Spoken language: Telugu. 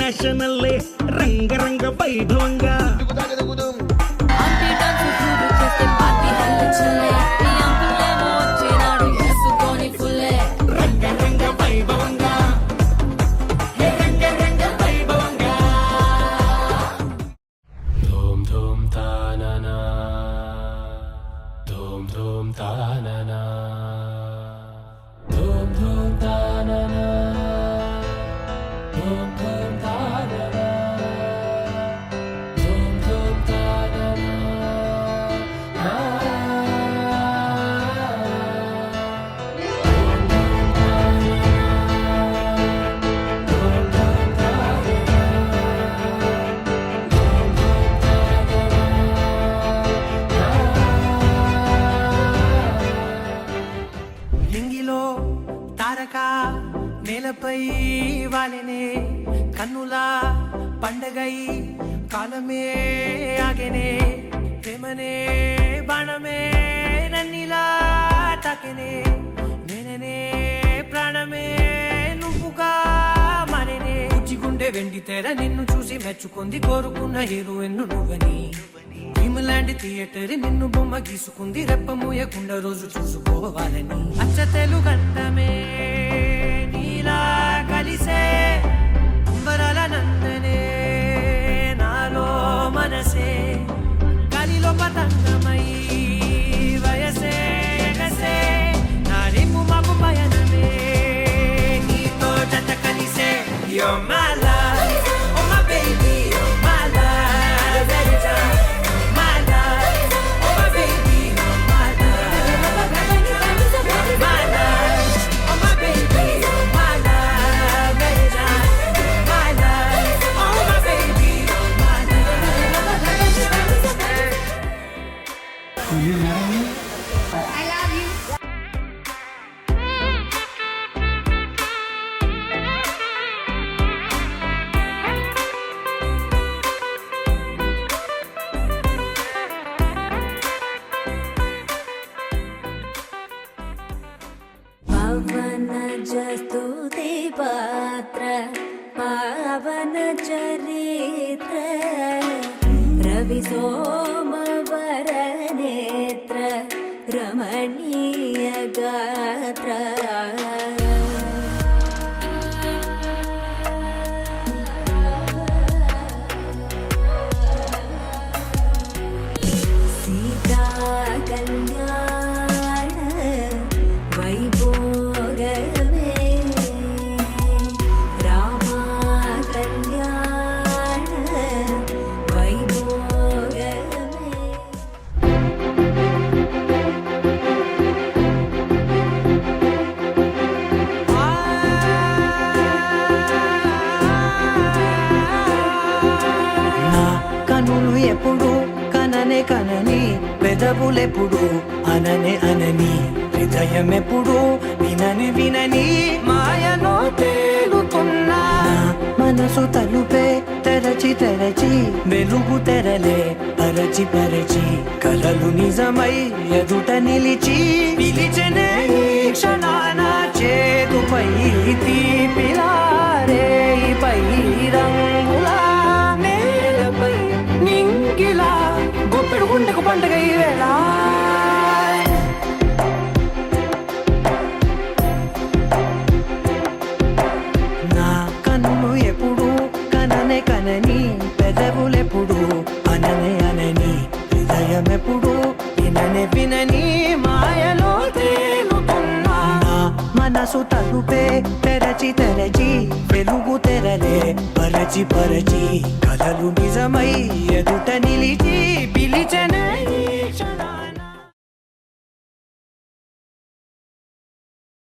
నేషనల్లే రంగరంగ వైభవంగా రంగరంగ వైభవంగా రంగరంగ వైభవంగా ధూమ్ ధూమ్ తాననా ధూమ్ ధూమ్ తాననా ధూమ్ ధూమ్ తాననా ధూమ్ ధూమ్ తాననా ధూమ్ ధూమ్ తాననా లింగిలో తారక నేలపై వాలినే కన్నులా పండగై కాలమే ఆగెనే ప్రేమనే బాణమే నన్నిలా తాకెనే నేననే ప్రాణమే నువ్వుగా మారేనే ఉజ్జిగుండె వెండి తెర నిన్ను చూసి మెచ్చుకుంది కోరుకున్న హీరోయిన్ నువ్వని భీమలాంటి థియేటర్ నిన్ను బొమ్మ గీసుకుంది రెప్ప మూయకుండా రోజు చూసుకోవాలని అచ్చ తెలుగంటమే నీలా కలిసే అంబరాల నందనే నాలో మనసే గాలిలో పతంగమై వయసే ఎగసే నా రేపు మాకు పయనమే నీతో జత కలిసే You're my love, oh my baby, you're my love, every time. My love, oh my baby, you're my love, you're my love, oh my baby, you're my love, every time. My love, oh my baby, you're my love. I love you. పవన జస్తుతి పాత్ర పావన చరిత్ర రవి సోమవర నేత్ర రమణీయ గాత్ర సీతా కళ్యాణ వైభోగమే రామ కళ్యాణ వైభోగమే నా కనులు ఎప్పుడు కననే కనని పెదవులెప్పుడు అననే అనని హృదయం ఎప్పుడు వినని వినని మాయలో తేలుతున్నా మనసు తలుపే తెరచి తెరచి వెలుగు తెరలే పరచి పరచి కలలు నిజమై ఎదుట నిలిచి పిలిచనే ఈ క్షణాన చేతుపై తీపిలారే పై రంగులా నేలపై నింగిలా గుప్పెడు గుండెకు పండుగ ఈ వేళ నా కన్ను ఎప్పుడు కననే కనని పెదవులెప్పుడు అననే అనని హృదయం ఎప్పుడు విననే వినని మాయలో తేలుతున్నా నా మనసు తలుపే తెరచి తెరచి వెలుగు తెరలే పరచి పరచి కలలు నిజమై ఎదుట నిలిచి